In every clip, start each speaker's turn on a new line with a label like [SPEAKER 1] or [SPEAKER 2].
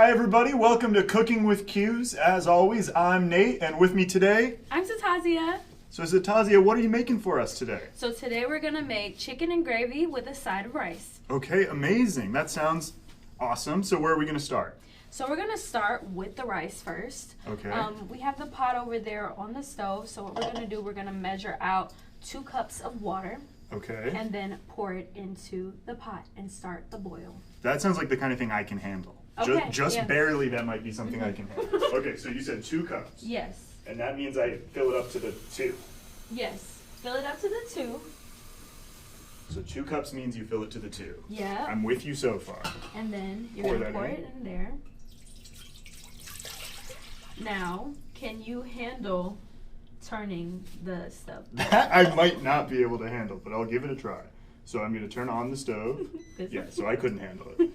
[SPEAKER 1] Hi everybody, welcome to Cooking with Cuse. As always, I'm Nate, and with me today...
[SPEAKER 2] I'm Za'Tozia.
[SPEAKER 1] So Za'Tozia, what are you making for us today?
[SPEAKER 2] So today we're gonna make chicken and gravy with a side of rice.
[SPEAKER 1] Okay, amazing. That sounds awesome. So where are we gonna start?
[SPEAKER 2] So we're gonna start with the rice first.
[SPEAKER 1] Okay.
[SPEAKER 2] We have the pot over there on the stove. So what we're gonna do, we're gonna measure out 2 cups of water.
[SPEAKER 1] Okay.
[SPEAKER 2] And then pour it into the pot and start the boil.
[SPEAKER 1] That sounds like the kind of thing I can handle.
[SPEAKER 2] Okay,
[SPEAKER 1] Just
[SPEAKER 2] yeah.
[SPEAKER 1] Barely that might be something I can handle. Okay, so you said 2 cups.
[SPEAKER 2] Yes.
[SPEAKER 1] And that means I fill it up to the 2.
[SPEAKER 2] Yes. Fill it up to the 2.
[SPEAKER 1] So 2 cups means you fill it to the 2.
[SPEAKER 2] Yeah.
[SPEAKER 1] I'm with you so far.
[SPEAKER 2] And then you're
[SPEAKER 1] Pour
[SPEAKER 2] gonna pour
[SPEAKER 1] that in.
[SPEAKER 2] it in there. Now, can you handle turning the stuff?
[SPEAKER 1] That I might not be able to handle, but I'll give it a try. So I'm going to turn on the stove. Yeah, so I couldn't handle it.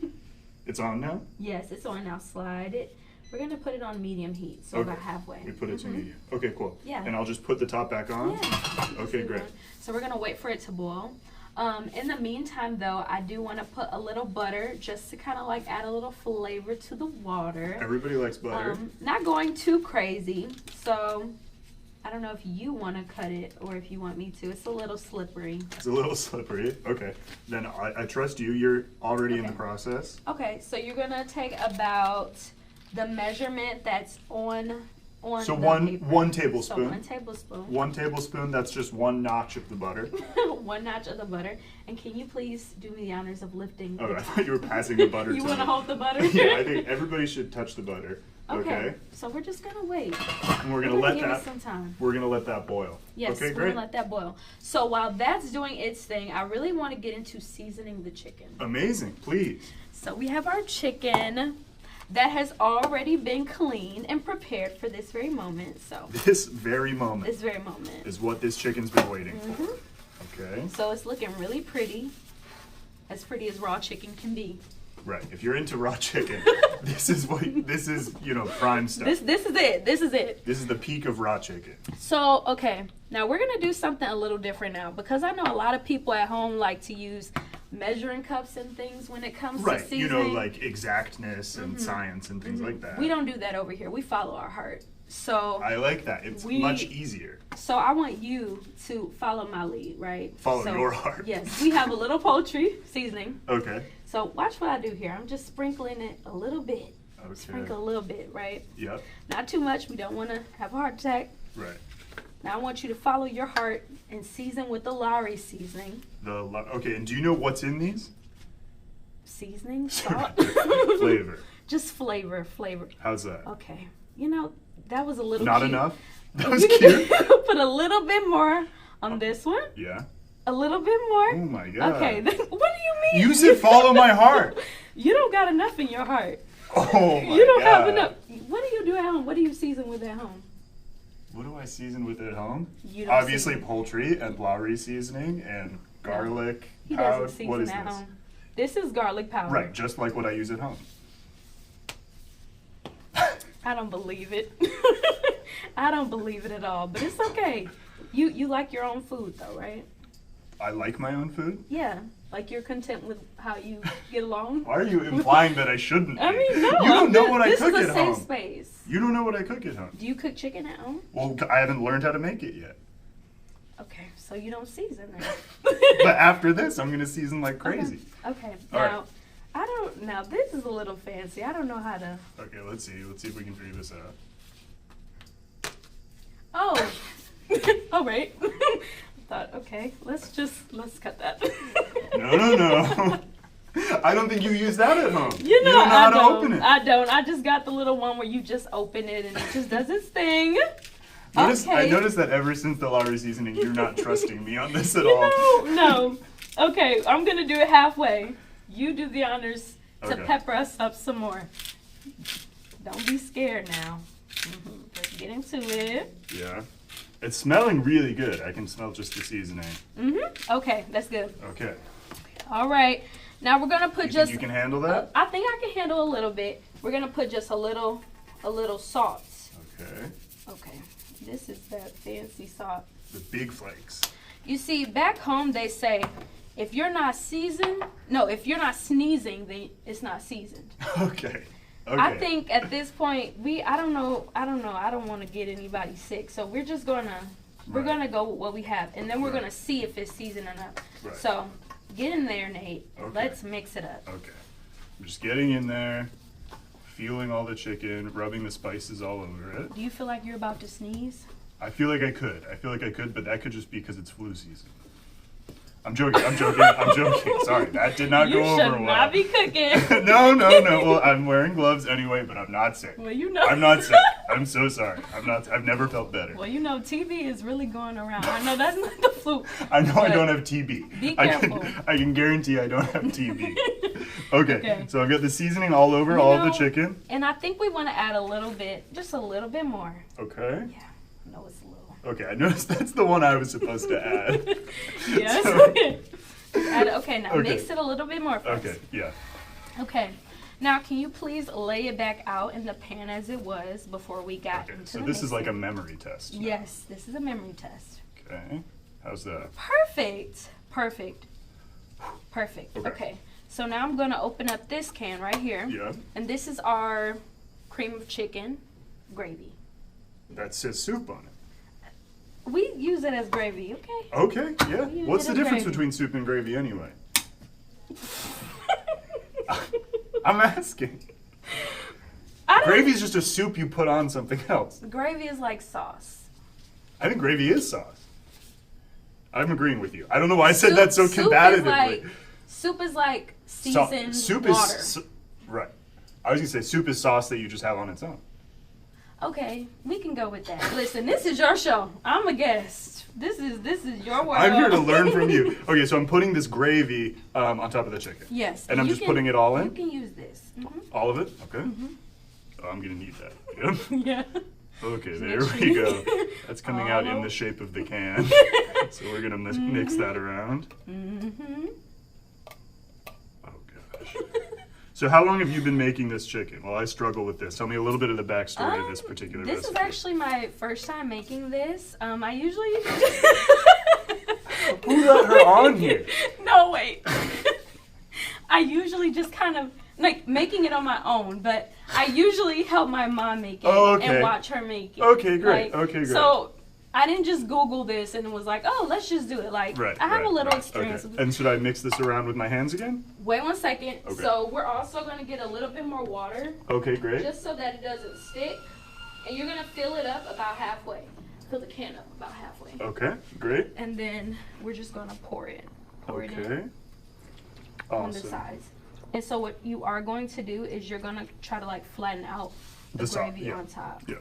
[SPEAKER 1] It's on now?
[SPEAKER 2] Yes, it's on now. Slide it. We're going to put it on medium heat, so
[SPEAKER 1] Okay.
[SPEAKER 2] about halfway.
[SPEAKER 1] You put it to medium. Okay, cool.
[SPEAKER 2] Yeah.
[SPEAKER 1] And I'll just put the top back on?
[SPEAKER 2] Yeah.
[SPEAKER 1] Okay, great.
[SPEAKER 2] So we're going to wait for it to boil. In the meantime, though, I do want to put a little butter just to kind of like add a little flavor to the water.
[SPEAKER 1] Everybody likes butter.
[SPEAKER 2] Not going too crazy. So I don't know if you want to cut it or if you want me to. It's a little slippery.
[SPEAKER 1] It's a little slippery. Okay. Then I trust you. You're already in the
[SPEAKER 2] Okay.
[SPEAKER 1] process.
[SPEAKER 2] Okay, so you're going to take about the measurement that's on
[SPEAKER 1] So
[SPEAKER 2] the
[SPEAKER 1] one
[SPEAKER 2] paper.
[SPEAKER 1] tablespoon.
[SPEAKER 2] So 1 tablespoon.
[SPEAKER 1] 1 tablespoon, that's just 1 notch of the butter.
[SPEAKER 2] 1 notch of the butter. And can you please do me the honors of lifting
[SPEAKER 1] Oh,
[SPEAKER 2] the
[SPEAKER 1] I
[SPEAKER 2] top?
[SPEAKER 1] thought you were passing the butter
[SPEAKER 2] You
[SPEAKER 1] to
[SPEAKER 2] want to
[SPEAKER 1] me.
[SPEAKER 2] hold the butter?
[SPEAKER 1] Yeah, I think everybody should touch the butter. Okay.
[SPEAKER 2] So we're just going to wait.
[SPEAKER 1] And we're gonna
[SPEAKER 2] We're
[SPEAKER 1] let
[SPEAKER 2] give it
[SPEAKER 1] that.
[SPEAKER 2] some time.
[SPEAKER 1] We're gonna let that boil.
[SPEAKER 2] Yes,
[SPEAKER 1] Okay,
[SPEAKER 2] we're
[SPEAKER 1] great.
[SPEAKER 2] going to let that boil. So while that's doing its thing, I really want to get into seasoning the chicken.
[SPEAKER 1] Amazing, please.
[SPEAKER 2] So we have our chicken that has already been cleaned and prepared for this very moment. So
[SPEAKER 1] This very moment
[SPEAKER 2] this very moment.
[SPEAKER 1] is what this chicken's been waiting
[SPEAKER 2] Mhm.
[SPEAKER 1] for. Okay.
[SPEAKER 2] So it's looking really pretty. As pretty as raw chicken can be.
[SPEAKER 1] Right. If you're into raw chicken, this is prime stuff.
[SPEAKER 2] This is it. This is it.
[SPEAKER 1] This is the peak of raw chicken.
[SPEAKER 2] So, okay. Now we're going to do something a little different now because I know a lot of people at home like to use measuring cups and things when it comes to
[SPEAKER 1] Right.
[SPEAKER 2] seasoning.
[SPEAKER 1] You know, like exactness and science and things like that.
[SPEAKER 2] We don't do that over here. We follow our heart. So
[SPEAKER 1] I like that. It's much easier.
[SPEAKER 2] So I want you to follow my lead, right?
[SPEAKER 1] Follow
[SPEAKER 2] So,
[SPEAKER 1] your heart.
[SPEAKER 2] Yes. We have a little poultry seasoning.
[SPEAKER 1] Okay.
[SPEAKER 2] So watch what I do here. I'm just sprinkling it a little bit.
[SPEAKER 1] Okay.
[SPEAKER 2] Sprinkle a little bit, right?
[SPEAKER 1] Yep.
[SPEAKER 2] Not too much. We don't want to have a heart attack.
[SPEAKER 1] Right.
[SPEAKER 2] Now I want you to follow your heart and season with the Lowry seasoning.
[SPEAKER 1] Okay, and do you know what's in these?
[SPEAKER 2] Seasoning, salt.
[SPEAKER 1] Flavor.
[SPEAKER 2] Just flavor.
[SPEAKER 1] How's that?
[SPEAKER 2] Okay. You know, that was a little
[SPEAKER 1] Not
[SPEAKER 2] cute.
[SPEAKER 1] enough? That was
[SPEAKER 2] You
[SPEAKER 1] cute.
[SPEAKER 2] can put a little bit more on this one.
[SPEAKER 1] Yeah.
[SPEAKER 2] A little bit more.
[SPEAKER 1] Oh my god.
[SPEAKER 2] Okay, then what do you mean?
[SPEAKER 1] You said follow my heart.
[SPEAKER 2] You don't got enough in your heart.
[SPEAKER 1] Oh my
[SPEAKER 2] You don't
[SPEAKER 1] god.
[SPEAKER 2] have enough. What do you do at home? What do you season with at home?
[SPEAKER 1] What do I season with at home?
[SPEAKER 2] You don't
[SPEAKER 1] Obviously
[SPEAKER 2] season.
[SPEAKER 1] poultry and Lowry seasoning and garlic
[SPEAKER 2] He
[SPEAKER 1] powder.
[SPEAKER 2] doesn't
[SPEAKER 1] What
[SPEAKER 2] season
[SPEAKER 1] is
[SPEAKER 2] at
[SPEAKER 1] this?
[SPEAKER 2] home. This is garlic powder.
[SPEAKER 1] Right, just like what I use at home.
[SPEAKER 2] I don't believe it. I don't believe it at all, but it's okay. You like your own food though, right?
[SPEAKER 1] I like my own food.
[SPEAKER 2] Yeah. Like you're content with how you get along?
[SPEAKER 1] Why are you implying that I shouldn't be?
[SPEAKER 2] I mean, no.
[SPEAKER 1] You don't know what I cook
[SPEAKER 2] This is
[SPEAKER 1] at
[SPEAKER 2] a safe
[SPEAKER 1] home.
[SPEAKER 2] space.
[SPEAKER 1] You don't know what I cook at home.
[SPEAKER 2] Do you cook chicken at home?
[SPEAKER 1] Well, I haven't learned how to make it yet.
[SPEAKER 2] Okay, so you don't season then.
[SPEAKER 1] But after this, I'm gonna season like crazy.
[SPEAKER 2] Okay.
[SPEAKER 1] All
[SPEAKER 2] Now,
[SPEAKER 1] right.
[SPEAKER 2] I don't. Now this is a little fancy. I don't know how to.
[SPEAKER 1] Okay, let's see. Let's see if we can figure this out.
[SPEAKER 2] Oh. Oh wait. Thought okay. Let's cut that.
[SPEAKER 1] No. I don't think you use that at home.
[SPEAKER 2] You know,
[SPEAKER 1] don't know
[SPEAKER 2] I
[SPEAKER 1] how to
[SPEAKER 2] don't.
[SPEAKER 1] open it.
[SPEAKER 2] I don't. I just got the little one where you just open it and it just does its thing.
[SPEAKER 1] I
[SPEAKER 2] Okay.
[SPEAKER 1] noticed that ever since the Lowry seasoning, you're not trusting me on this at all.
[SPEAKER 2] No. Okay, I'm gonna do it halfway. You do the honors to
[SPEAKER 1] Okay.
[SPEAKER 2] pepper us up some more. Don't be scared now. Let's get into it.
[SPEAKER 1] Yeah. It's smelling really good. I can smell just the seasoning.
[SPEAKER 2] Okay, that's good.
[SPEAKER 1] Okay.
[SPEAKER 2] All right. Now we're gonna put
[SPEAKER 1] You
[SPEAKER 2] just.
[SPEAKER 1] think you can handle that?
[SPEAKER 2] I think I can handle a little bit. We're gonna put just a little salt.
[SPEAKER 1] Okay.
[SPEAKER 2] Okay. This is that fancy salt.
[SPEAKER 1] The big flakes.
[SPEAKER 2] You see, back home they say, if you're not sneezing, then it's not seasoned.
[SPEAKER 1] Okay. Okay.
[SPEAKER 2] I think at this point I don't know. I don't want to get anybody sick, so we're just gonna go with what we have, and then we're gonna see if it's seasoned enough.
[SPEAKER 1] Right.
[SPEAKER 2] So get in there, Nate.
[SPEAKER 1] Okay.
[SPEAKER 2] Let's mix it up.
[SPEAKER 1] Okay. I'm just getting in there, feeling all the chicken, rubbing the spices all over it.
[SPEAKER 2] Do you feel like you're about to sneeze?
[SPEAKER 1] I feel like I could, but that could just be because it's flu season. I'm joking. Sorry, that did not go over well.
[SPEAKER 2] You should not be cooking.
[SPEAKER 1] No. Well, I'm wearing gloves anyway, but I'm not sick.
[SPEAKER 2] Well, you know.
[SPEAKER 1] I'm not sick. I'm so sorry. I've never felt better.
[SPEAKER 2] Well, you know, TB is really going around. I know that's not the flu.
[SPEAKER 1] I know I don't have TB.
[SPEAKER 2] Be careful.
[SPEAKER 1] I can guarantee I don't have TB. Okay, so I've got the seasoning all over all of the chicken.
[SPEAKER 2] And I think we want to add just a little bit more.
[SPEAKER 1] Okay.
[SPEAKER 2] Yeah, I know it's a little.
[SPEAKER 1] Okay, I noticed that's the one I was supposed to add.
[SPEAKER 2] Yes.
[SPEAKER 1] So,
[SPEAKER 2] now mix it a little bit more first.
[SPEAKER 1] Okay, yeah.
[SPEAKER 2] Okay. Now, can you please lay it back out in the pan as it was before we got into
[SPEAKER 1] so
[SPEAKER 2] the
[SPEAKER 1] this is
[SPEAKER 2] mixing?
[SPEAKER 1] like a memory test.
[SPEAKER 2] Yes, this is a memory test.
[SPEAKER 1] Okay. How's that?
[SPEAKER 2] Perfect. Okay. So now I'm going to open up this can right here.
[SPEAKER 1] Yeah.
[SPEAKER 2] And this is our cream of chicken gravy.
[SPEAKER 1] That says soup on it.
[SPEAKER 2] We use it as gravy, okay?
[SPEAKER 1] Okay, yeah. What's the difference
[SPEAKER 2] gravy.
[SPEAKER 1] between soup and gravy anyway? I'm asking. Gravy is just a soup you put on something else.
[SPEAKER 2] Gravy is like sauce.
[SPEAKER 1] I think gravy is sauce. I'm agreeing with you. I don't know why I said that so combatively.
[SPEAKER 2] Soup is like seasoned water.
[SPEAKER 1] Right. I was going to say soup is sauce that you just have on its own.
[SPEAKER 2] Okay, we can go with that. Listen, this is your show. I'm a guest. This is your world.
[SPEAKER 1] I'm here to learn from you. Okay, so I'm putting this gravy on top of the chicken.
[SPEAKER 2] Yes.
[SPEAKER 1] And I'm just putting it all in?
[SPEAKER 2] You can use this. Mm-hmm.
[SPEAKER 1] All of it? Okay. Mm-hmm. Oh, I'm going to need that.
[SPEAKER 2] Yeah.
[SPEAKER 1] Okay, there we go. That's coming out in the shape of the can. So we're going to mix that around.
[SPEAKER 2] Mm-hmm.
[SPEAKER 1] Oh, gosh. So how long have you been making this chicken? Well, I struggle with this. Tell me a little bit of the backstory of this particular recipe.
[SPEAKER 2] This is actually my first time making this. I usually...
[SPEAKER 1] Who got her on here?
[SPEAKER 2] No, wait. I usually just kind of like making it on my own, but I usually help my mom make it and watch her make it.
[SPEAKER 1] Okay, great. Okay, great.
[SPEAKER 2] So I didn't just Google this and was like, oh, let's just do it. Like, I have a little experience.
[SPEAKER 1] Okay. And should I mix this around with my hands again?
[SPEAKER 2] Wait 1 second.
[SPEAKER 1] Okay.
[SPEAKER 2] So we're also going to get a little bit more water.
[SPEAKER 1] Okay, great.
[SPEAKER 2] Just so that it doesn't stick. And you're going to fill it up about halfway. Fill the can up about halfway.
[SPEAKER 1] Okay, great.
[SPEAKER 2] And then we're just going to pour it. Pour it in on the sides. And so what you are going to do is you're going to try to like flatten out the gravy on top.
[SPEAKER 1] Yeah.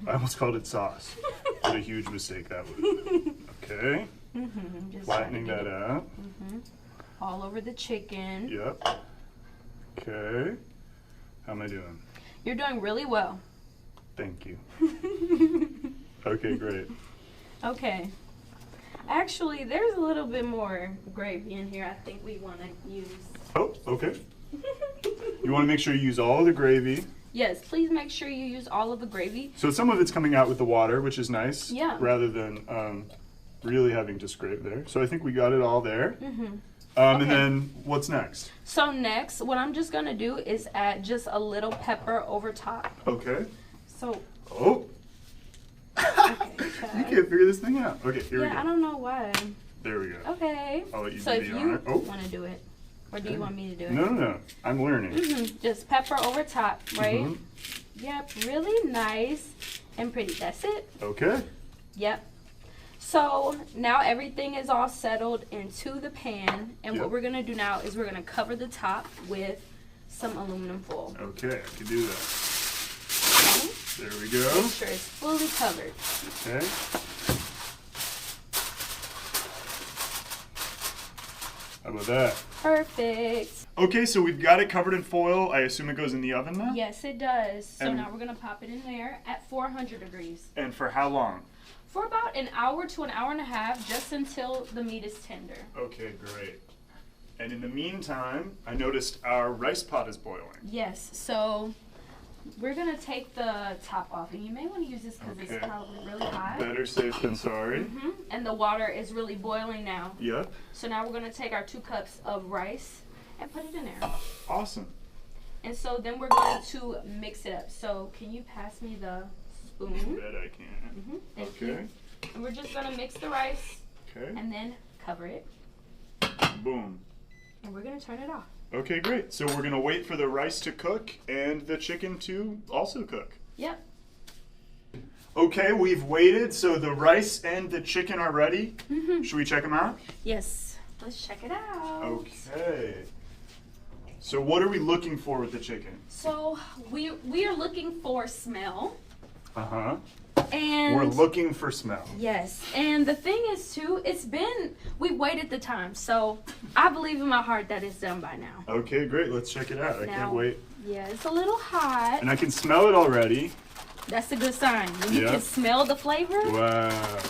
[SPEAKER 1] I almost called it sauce. What a huge mistake that was. Okay.
[SPEAKER 2] Just
[SPEAKER 1] flattening that out.
[SPEAKER 2] All over the chicken.
[SPEAKER 1] Yep. Okay. How am I doing?
[SPEAKER 2] You're doing really well.
[SPEAKER 1] Thank you. Okay, great.
[SPEAKER 2] Okay. Actually, there's a little bit more gravy in here I think we want to use.
[SPEAKER 1] Oh, okay. You want to make sure you use all of the gravy.
[SPEAKER 2] Yes, please make sure you use all of the gravy.
[SPEAKER 1] So some of it's coming out with the water, which is nice.
[SPEAKER 2] Yeah.
[SPEAKER 1] Rather than really having to scrape there. So I think we got it all there.
[SPEAKER 2] Okay.
[SPEAKER 1] And then what's next?
[SPEAKER 2] So next, what I'm just going to do is add just a little pepper over top.
[SPEAKER 1] Okay.
[SPEAKER 2] So.
[SPEAKER 1] Oh.
[SPEAKER 2] Okay,
[SPEAKER 1] you can't figure this thing out. Okay, here we go.
[SPEAKER 2] Yeah, I don't know why.
[SPEAKER 1] There we go.
[SPEAKER 2] Okay.
[SPEAKER 1] I'll let you
[SPEAKER 2] so
[SPEAKER 1] do
[SPEAKER 2] if
[SPEAKER 1] the
[SPEAKER 2] you
[SPEAKER 1] honor.
[SPEAKER 2] want to do it, or do you want me to do it?
[SPEAKER 1] No. I'm learning.
[SPEAKER 2] Just pepper over top, right? Yep, really nice and pretty. That's it.
[SPEAKER 1] Okay.
[SPEAKER 2] Yep. So now everything is all settled into the pan, and what we're gonna do now is we're gonna cover the top with some aluminum foil.
[SPEAKER 1] Okay, I can do that.
[SPEAKER 2] Okay.
[SPEAKER 1] There we go.
[SPEAKER 2] Make sure it's fully covered.
[SPEAKER 1] Okay. How about that?
[SPEAKER 2] Perfect.
[SPEAKER 1] Okay, so we've got it covered in foil. I assume it goes in the oven now?
[SPEAKER 2] Yes, it does. So now we're gonna pop it in there at 400 degrees.
[SPEAKER 1] And for how long?
[SPEAKER 2] For about an hour to an hour and a half, just until the meat is tender.
[SPEAKER 1] Okay, great. And in the meantime, I noticed our rice pot is boiling.
[SPEAKER 2] Yes, so we're going to take the top off. And you may want to use this because it's probably really hot.
[SPEAKER 1] Better safe than sorry.
[SPEAKER 2] And the water is really boiling now.
[SPEAKER 1] Yep.
[SPEAKER 2] So now we're going to take our 2 cups of rice and put it in there.
[SPEAKER 1] Awesome.
[SPEAKER 2] And so then we're going to mix it up. So can you pass me the spoon?
[SPEAKER 1] I bet I can.
[SPEAKER 2] Mm-hmm. Thank you. And we're just going to mix the rice.
[SPEAKER 1] Okay.
[SPEAKER 2] And then cover it.
[SPEAKER 1] Boom.
[SPEAKER 2] And we're going to turn it off.
[SPEAKER 1] Okay, great. So we're going to wait for the rice to cook and the chicken to also cook.
[SPEAKER 2] Yep.
[SPEAKER 1] Okay, we've waited. So the rice and the chicken are ready.
[SPEAKER 2] Mm-hmm.
[SPEAKER 1] Should we check them out?
[SPEAKER 2] Yes. Let's check it out.
[SPEAKER 1] Okay. So what are we looking for with the chicken?
[SPEAKER 2] So we are looking for smell.
[SPEAKER 1] Uh-huh.
[SPEAKER 2] And
[SPEAKER 1] we're looking for smell.
[SPEAKER 2] Yes. And the thing is too, we've waited the time. So I believe in my heart that it's done by now.
[SPEAKER 1] Okay, great. Let's check it out. I can't wait.
[SPEAKER 2] Yeah, it's a little hot.
[SPEAKER 1] And I can smell it already.
[SPEAKER 2] That's a good sign. When you can smell the flavor.
[SPEAKER 1] Wow.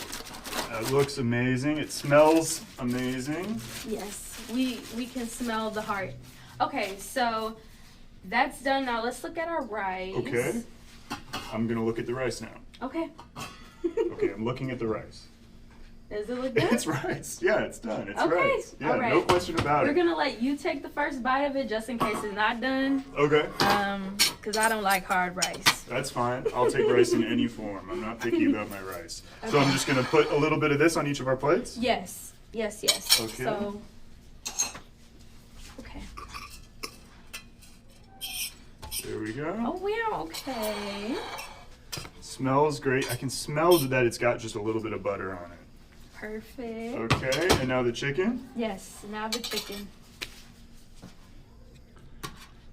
[SPEAKER 1] That looks amazing. It smells amazing.
[SPEAKER 2] Yes, we can smell the heart. Okay, so that's done. Now let's look at our rice.
[SPEAKER 1] Okay. I'm going to look at the rice now.
[SPEAKER 2] Okay.
[SPEAKER 1] Okay, I'm looking at the rice.
[SPEAKER 2] Does it look good?
[SPEAKER 1] It's rice. Yeah, it's done. It's
[SPEAKER 2] okay.
[SPEAKER 1] rice. Yeah, no question about it.
[SPEAKER 2] We're going to let you take the first bite of it just in case it's not done.
[SPEAKER 1] Okay.
[SPEAKER 2] Because I don't like hard rice.
[SPEAKER 1] That's fine. I'll take rice in any form. I'm not picky about my rice. Okay. So I'm just going to put a little bit of this on each of our plates?
[SPEAKER 2] Yes. Yes, yes.
[SPEAKER 1] Okay.
[SPEAKER 2] So, okay.
[SPEAKER 1] There we go.
[SPEAKER 2] Oh, yeah, okay.
[SPEAKER 1] Smells great. I can smell that it's got just a little bit of butter on it.
[SPEAKER 2] Perfect.
[SPEAKER 1] Okay, and now the chicken?
[SPEAKER 2] Yes, now the chicken.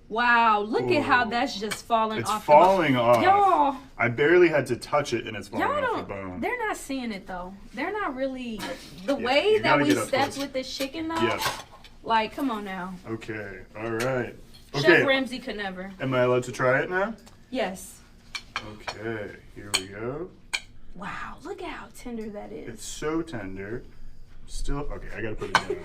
[SPEAKER 2] Wow, look at how that's just falling off.
[SPEAKER 1] It's falling off.
[SPEAKER 2] Y'all.
[SPEAKER 1] I barely had to touch it and it's falling off the bone.
[SPEAKER 2] They're not seeing it though. They're not really. The way that we stepped with this chicken though.
[SPEAKER 1] Yes.
[SPEAKER 2] Like, come on now.
[SPEAKER 1] Okay, all right. Okay.
[SPEAKER 2] Chef Ramsay could never.
[SPEAKER 1] Am I allowed to try it now?
[SPEAKER 2] Yes.
[SPEAKER 1] Okay, here we go.
[SPEAKER 2] Wow, look at how tender that is.
[SPEAKER 1] It's so tender. Still, okay, I gotta put it down.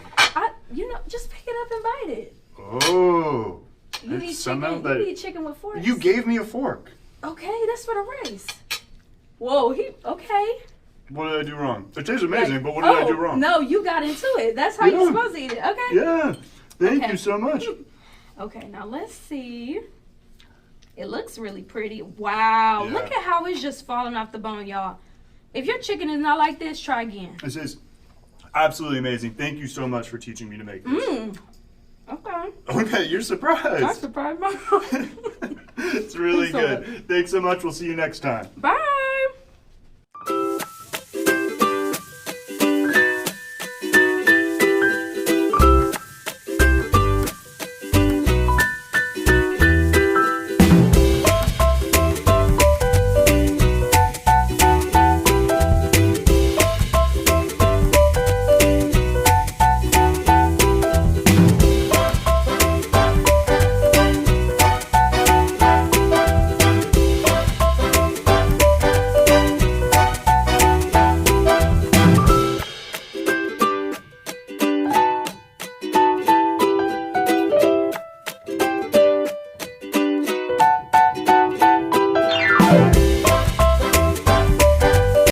[SPEAKER 2] Just pick it up and bite it.
[SPEAKER 1] Oh.
[SPEAKER 2] You eat chicken with forks.
[SPEAKER 1] You gave me a fork.
[SPEAKER 2] Okay, that's for the rice. Whoa, okay.
[SPEAKER 1] What did I do wrong? It tastes amazing, but what did I do wrong?
[SPEAKER 2] No, you got into it. That's how you're supposed to eat it. Okay.
[SPEAKER 1] Yeah. Thank you so much.
[SPEAKER 2] Okay, now let's see. It looks really pretty. Wow. Yeah. Look at how it's just falling off the bone, y'all. If your chicken is not like this, try again.
[SPEAKER 1] This is absolutely amazing. Thank you so much for teaching me to make this.
[SPEAKER 2] Okay.
[SPEAKER 1] Okay, you're surprised.
[SPEAKER 2] I'm surprised myself.
[SPEAKER 1] It's really good. Thanks so much. We'll see you next time.
[SPEAKER 2] Bye.